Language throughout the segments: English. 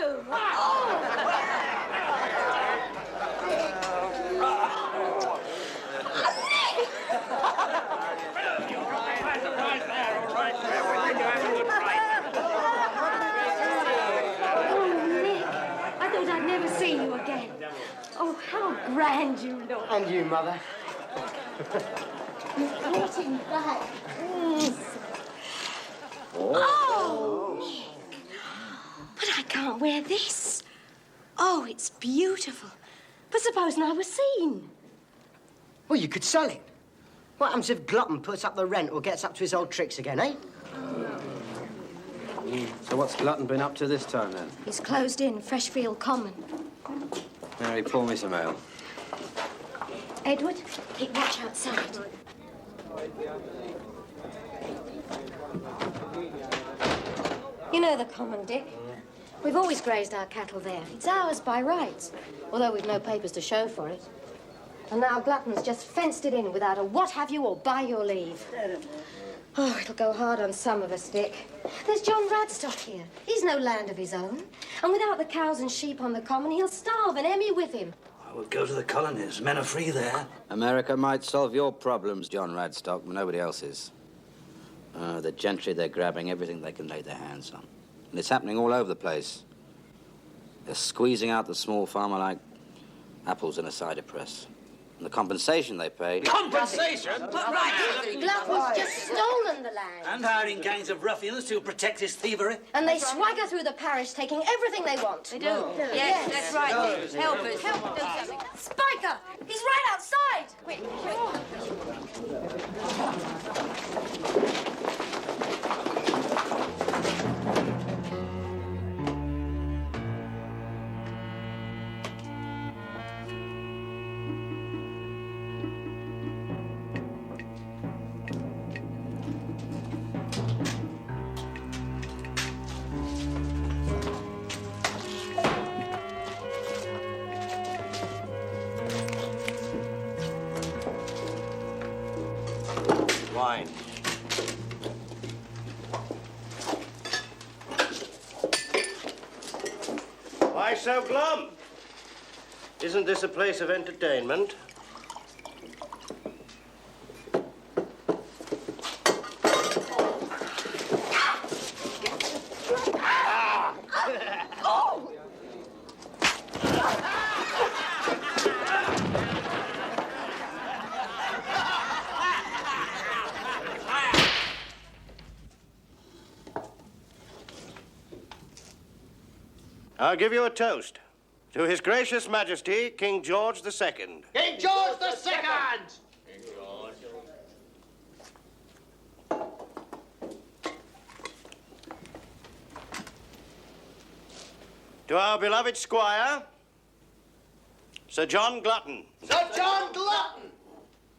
room. Oh, how grand you look. And you, Mother. You're getting back. Oh! But I can't wear this. Oh, it's beautiful. But supposing I was seen? Well, you could sell it. What happens if Glutton puts up the rent or gets up to his old tricks again, eh? So what's Glutton been up to this time, then? He's closed in Freshfield Common. Mary, pour me some ale. Edward, keep watch outside. You know the Common, Dick. We've always grazed our cattle there. It's ours by rights, although we've no papers to show for it. And now Glutton's just fenced it in without a what have you or by your leave. Oh, it'll go hard on some of us, Dick. There's John Radstock here. He's no land of his own. And without the cows and sheep on the Common, he'll starve and Emmy with him. I will go to the colonies. Men are free there. America might solve your problems, John Radstock, but nobody else's. The gentry, they're grabbing everything they can lay their hands on. And it's happening all over the place. They're squeezing out the small farmer like apples in a cider press. And the compensation they pay... Compensation? Right. Glutton's just stolen the land. And hiring gangs of ruffians to protect his thievery. And they swagger through the parish, taking everything they want. They do. Yes, that's right. Help us. Help us do something. Spiker! He's right outside! Quick. Wine. Why so glum? Isn't this a place of entertainment? I'll give you a toast. To His Gracious Majesty, King George II. King George II! King George. To our beloved squire, Sir John Glutton. Sir John Glutton!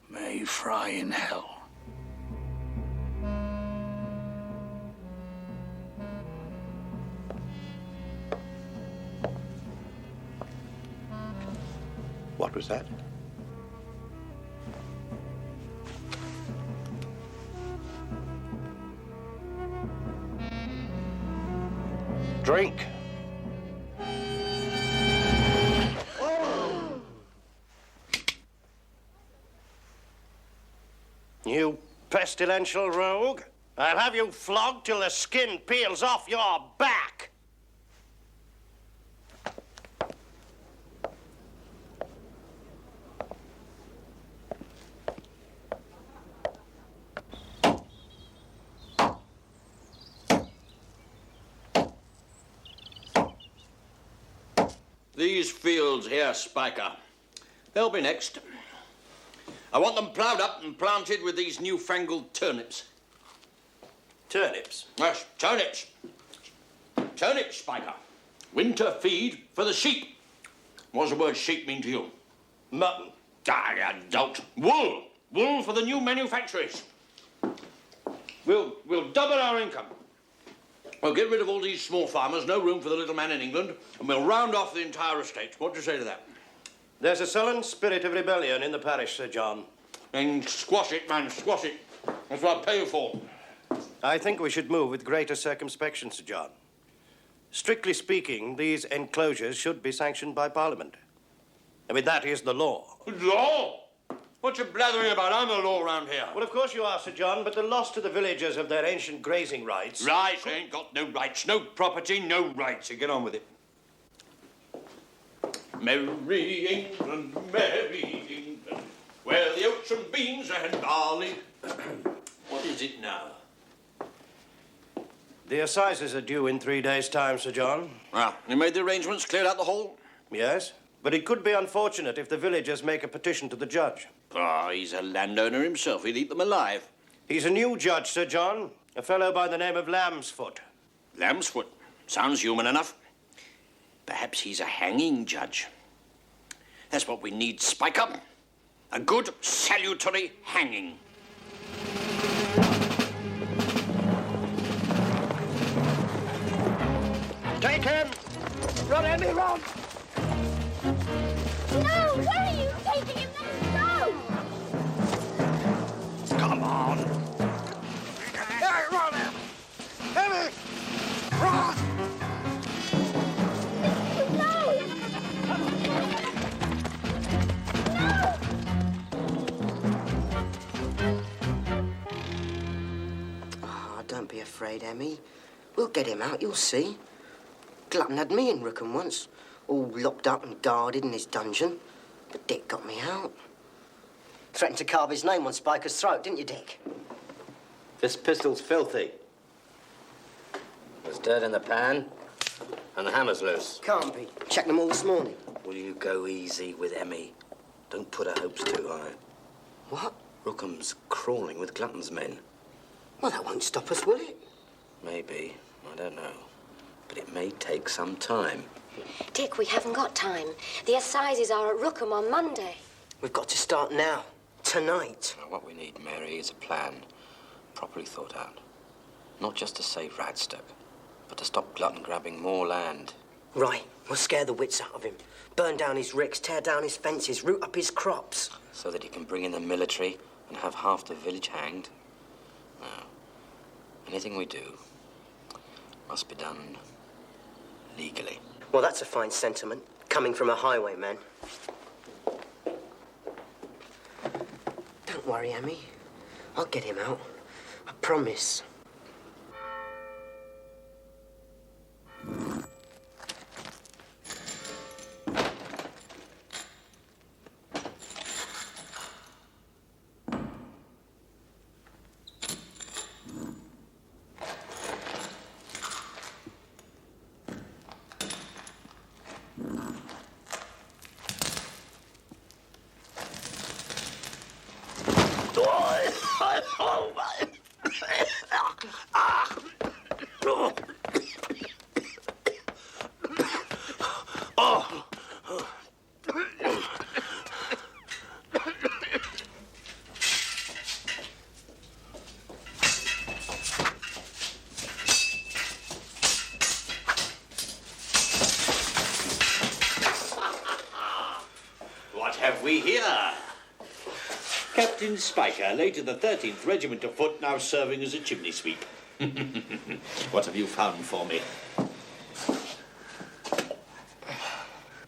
May he fry in hell. What was that? Drink. Oh. You pestilential rogue. I'll have you flogged till the skin peels off your back. These fields here, Spiker, they'll be next. I want them ploughed up and planted with these newfangled turnips. Turnips? Yes, turnips. Turnips, Spiker. Winter feed for the sheep. What does the word sheep mean to you? Mutton. Ah, you dolt. Wool. Wool for the new manufactories. We'll double our income. We'll get rid of all these small farmers, no room for the little man in England, and we'll round off the entire estate. What do you say to that? There's a sullen spirit of rebellion in the parish, Sir John. Then squash it, man, squash it. That's what I pay you for. I think we should move with greater circumspection, Sir John. Strictly speaking, these enclosures should be sanctioned by Parliament. I mean, that is the law. Law? What you blathering about? I'm the law round here. Well, of course you are, Sir John, but the loss to the villagers of their ancient grazing rights... Rights? They ain't got no rights. No property, no rights. So get on with it. Merry England, merry England, where the oats and beans and barley. What is it now? The assizes are due in 3 days' time, Sir John. Ah, you made the arrangements, cleared out the hall? Yes, but it could be unfortunate if the villagers make a petition to the judge. Ah, he's a landowner himself. He'll eat them alive. He's a new judge, Sir John. A fellow by the name of Lambsfoot. Lambsfoot? Sounds human enough. Perhaps he's a hanging judge. That's what we need, Spike Up. A good, salutary hanging. Take him! Run, Emmy, run! No, where are you taking him? Let him go! Come on! Hey, run, Emmy! Run! Oh, don't be afraid, Emmy. We'll get him out, you'll see. Glutton had me in Rookham once, all locked up and guarded in his dungeon. But Dick got me out. Threatened to carve his name on Spiker's throat, didn't you, Dick? This pistol's filthy. There's dirt in the pan, and the hammer's loose. Can't be. Checked them all this morning. Will you go easy with Emmy? Don't put her hopes too high. What? Rookham's crawling with Glutton's men. Well, that won't stop us, will it? Maybe. I don't know. But it may take some time. Dick, we haven't got time. The assizes are at Rookham on Monday. We've got to start now. Tonight. Now, what we need, Mary, is a plan. Properly thought out. Not just to save Radstock, but to stop Glutton grabbing more land. Right. We'll scare the wits out of him. Burn down his ricks, tear down his fences, root up his crops. So that he can bring in the military and have half the village hanged. Now, anything we do must be done legally. Well, that's a fine sentiment, coming from a highwayman. Don't worry, Emmy. I'll get him out. I promise. What have we here? Captain Spiker, late in the 13th Regiment of Foot, now serving as a chimney sweep. What have you found for me?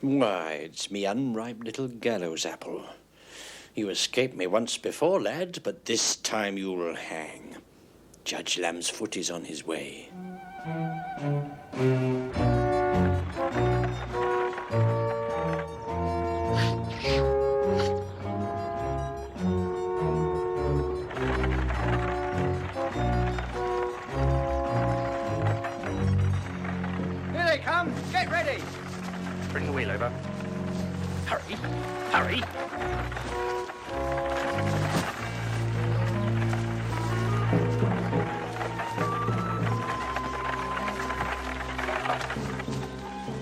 Why, it's me unripe little gallows apple. You escaped me once before, lad, but this time you'll hang. Judge Lambsfoot is on his way. Here they come. Get ready. Bring the wheel over. Hurry, hurry.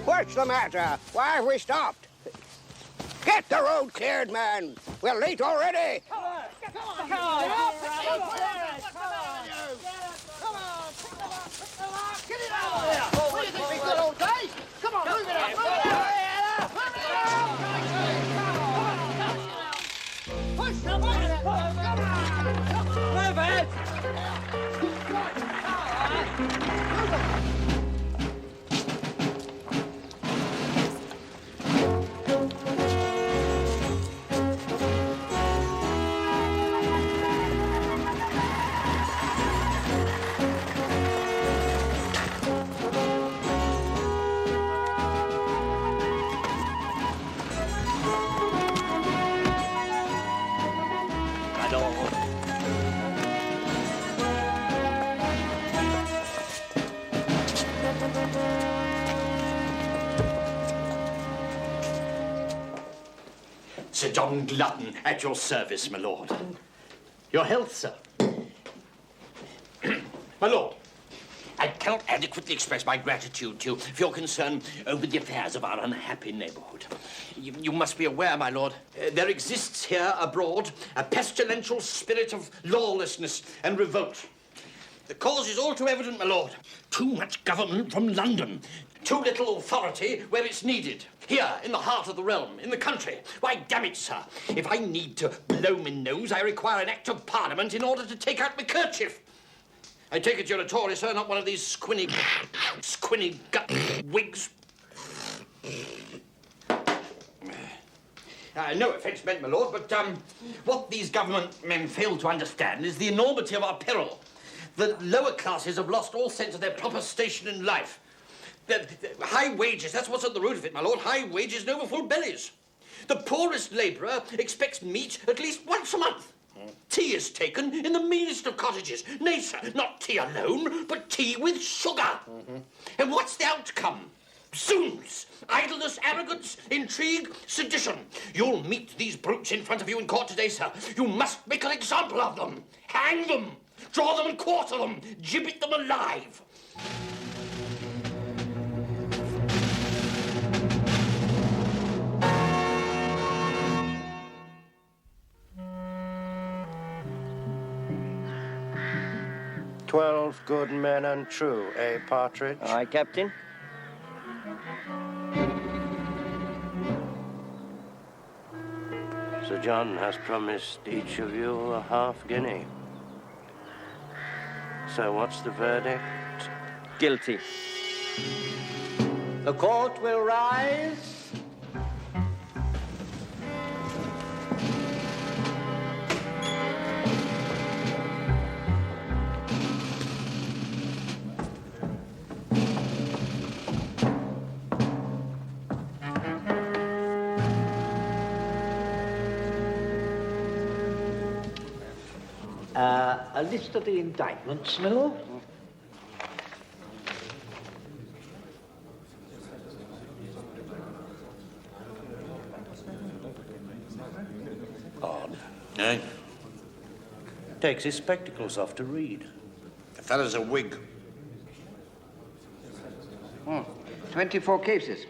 What's the matter? Why have we stopped? Get the road cleared, man. We're late already. Come on. Come on. Get it out of there. What do you think we got all day? Come on, move it up. Move it up. Push the button. Come on. Move it. Sir John Glutton, at your service, my lord. Your health, sir. My lord, I cannot adequately express my gratitude to you for your concern over the affairs of our unhappy neighborhood. You must be aware, my lord, there exists here abroad a pestilential spirit of lawlessness and revolt. The cause is all too evident, my lord. Too much government from London. Too little authority where it's needed. Here, in the heart of the realm, in the country. Why, damn it, sir, if I need to blow my nose, I require an act of Parliament in order to take out my kerchief. I take it you're a Tory, sir, not one of these squinny gut wigs. No offence meant, my lord, but what these government men fail to understand is the enormity of our peril. The lower classes have lost all sense of their proper station in life. The high wages, that's what's at the root of it, my lord. High wages and over full bellies. The poorest labourer expects meat at least once a month. Tea is taken in the meanest of cottages. Nay, sir, not tea alone, but tea with sugar. And what's the outcome? Zoons, idleness, arrogance, intrigue, sedition. You'll meet these brutes in front of you in court today, sir. You must make an example of them. Hang them. Draw them and quarter them. Gibbet them alive. "12 good men and true, eh, Partridge?" Aye, Captain. Sir John has promised each of you a half-guinea. So what's the verdict? Guilty. The court will rise. A list of the indictments, my lord. Odd. Eh? Takes his spectacles off to read. The fellow's a Whig. 24 cases.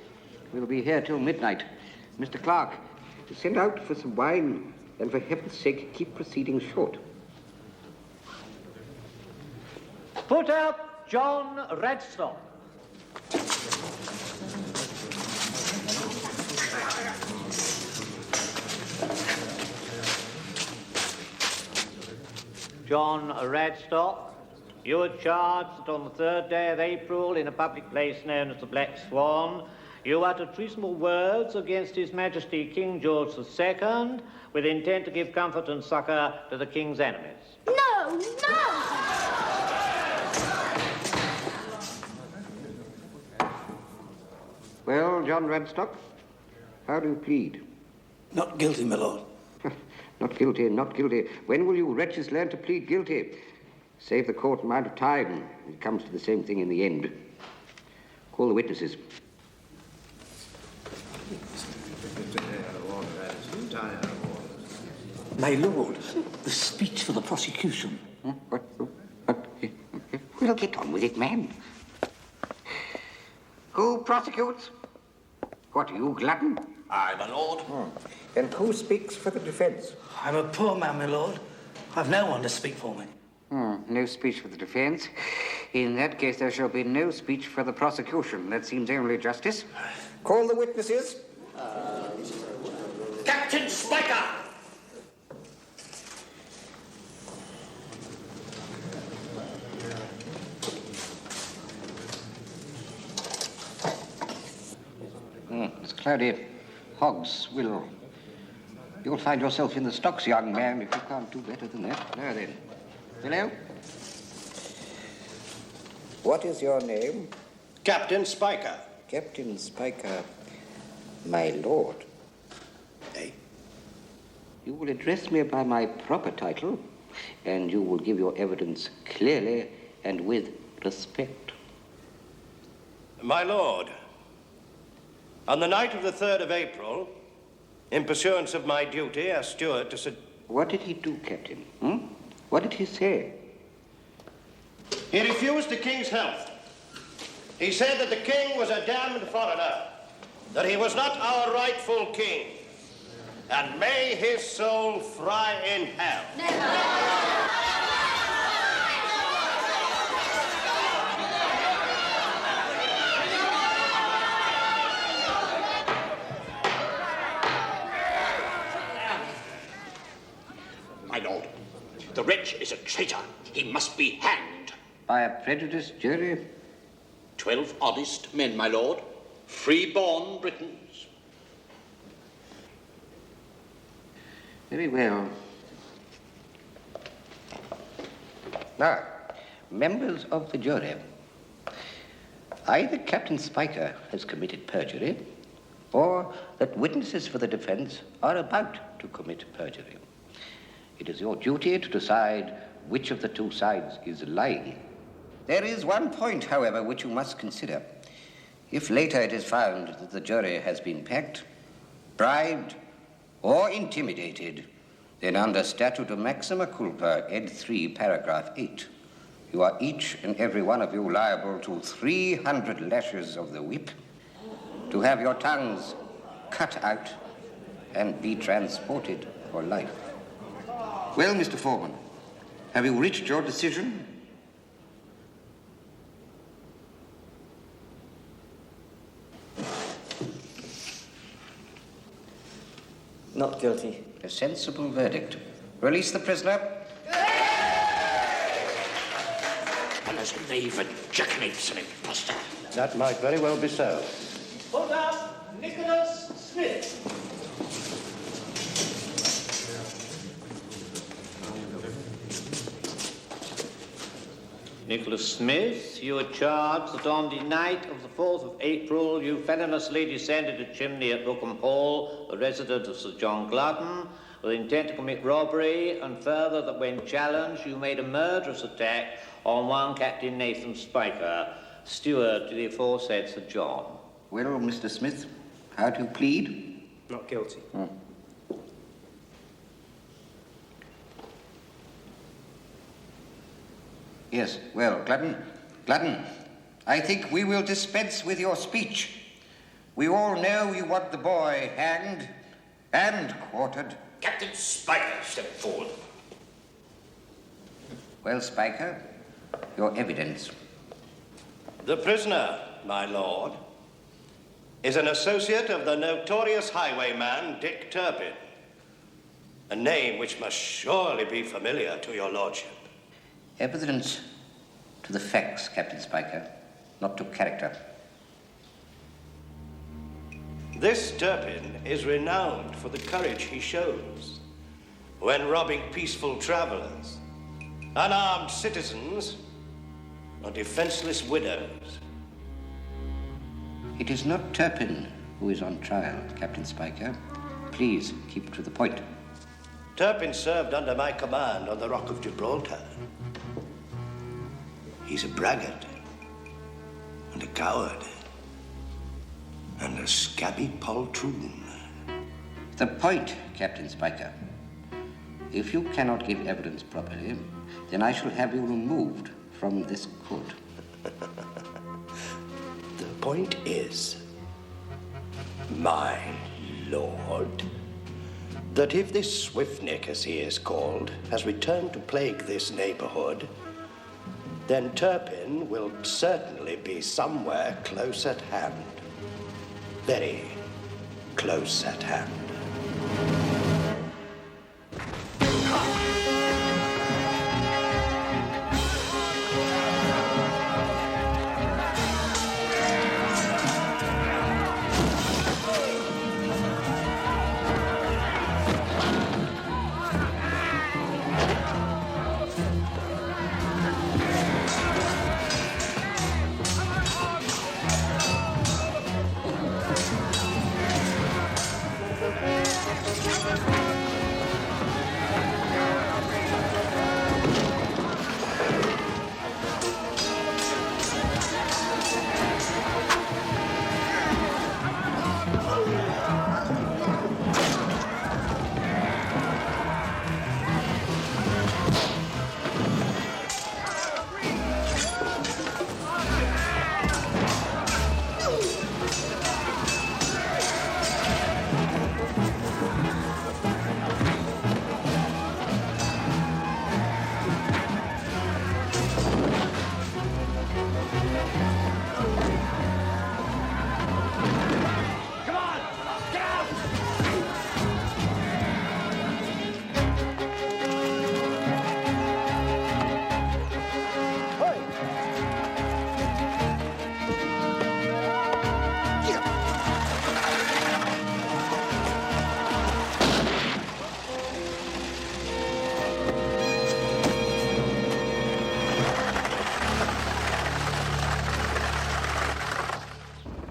We'll be here till midnight. Mr. Clerk, send out for some wine, and for heaven's sake, keep proceedings short. Put up John Redstock. John Radstock, you are charged that on the 3rd day of April in a public place known as the Black Swan, you uttered treasonable words against His Majesty King George II with intent to give comfort and succour to the King's enemies. No, no! Well, John Radstock, how do you plead? Not guilty, my lord. Not guilty, not guilty. When will you wretches learn to plead guilty? Save the court amount of time. It comes to the same thing in the end. Call the witnesses. My lord, the speech for the prosecution. What? Well, get on with it, man. Who prosecutes? What, you glutton? Aye, my lord. And who speaks for the defense? I'm a poor man, my lord. I've no one to speak for me. No speech for the defense. In that case, there shall be no speech for the prosecution. That seems only justice. Call the witnesses. Captain Spiker! It's cloudy. Hogs will. You'll find yourself in the stocks, young man, if you can't do better than that. Now then. Hello? What is your name? Captain Spiker. Captain Spiker, my lord. Eh? You will address me by my proper title, and you will give your evidence clearly and with respect. My lord, on the night of the 3rd of April, in pursuance of my duty as steward to Sir... What did he do, Captain? What did he say? He refused the king's health. He said that the king was a damned foreigner, that he was not our rightful king, and may his soul fry in hell. My lord, the wretch is a traitor. He must be hanged. By a prejudiced jury? 12 honest men, my lord. Free-born Britons. Very well. Now, members of the jury, either Captain Spiker has committed perjury, or that witnesses for the defense are about to commit perjury. It is your duty to decide which of the two sides is lying. There is one point, however, which you must consider. If later it is found that the jury has been packed, bribed, or intimidated, then under statute of maxima culpa, ed. 3, paragraph 8, you are each and every one of you liable to 300 lashes of the whip, to have your tongues cut out, and be transported for life. Well, Mr. Foreman, have you reached your decision? Not guilty. A sensible verdict. Release the prisoner. And as a knave and jackanapes and impostor. That might very well be so. Hold up, Nicholas Smith. Nicholas Smith, you are charged that on the night of the 4th of April you feloniously descended a chimney at Rookham Hall, the residence of Sir John Glutton, with intent to commit robbery, and further that when challenged you made a murderous attack on one Captain Nathan Spiker, steward to the aforesaid Sir John. Well, Mr. Smith, how do you plead? Not guilty. Yes, well, Glutton, I think we will dispense with your speech. We all know you want the boy hanged and quartered. Captain Spiker, step forward. Well, Spiker, your evidence. The prisoner, my lord, is an associate of the notorious highwayman Dick Turpin, a name which must surely be familiar to your lordship. Evidence to the facts, Captain Spiker, not to character. This Turpin is renowned for the courage he shows when robbing peaceful travelers, unarmed citizens, or defenseless widows. It is not Turpin who is on trial, Captain Spiker. Please keep to the point. Turpin served under my command on the Rock of Gibraltar. He's a braggart, and a coward, and a scabby poltroon. The point, Captain Spiker. If you cannot give evidence properly, then I shall have you removed from this court. The point is, my lord, that if this Swiftnick, as he is called, has returned to plague this neighborhood, then Turpin will certainly be somewhere close at hand. Very close at hand.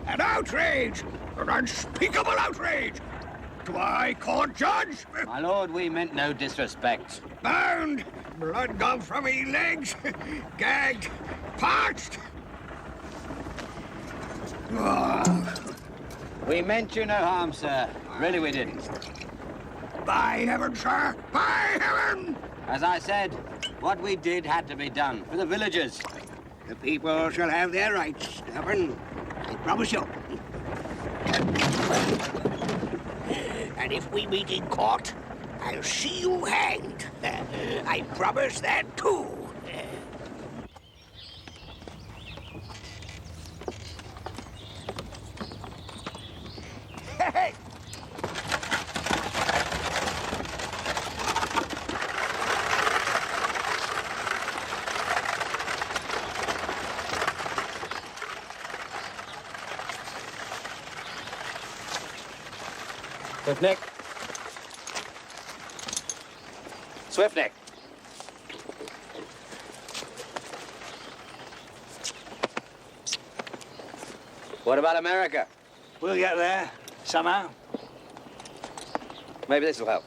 An outrage! An unspeakable outrage! Do I court judge? My lord, we meant no disrespect. Bound! Blood gone from me legs! Gagged! Parched! We meant you no harm, sir. Really, we didn't. By heaven, sir! By heaven! As I said, what we did had to be done for the villagers. The people shall have their rights, Turpin. I promise you. And if we meet in court, I'll see you hanged. I promise that, too. Hey! SWIFTNICK. SWIFTNICK. What about America? We'll get there, somehow. Maybe this will help.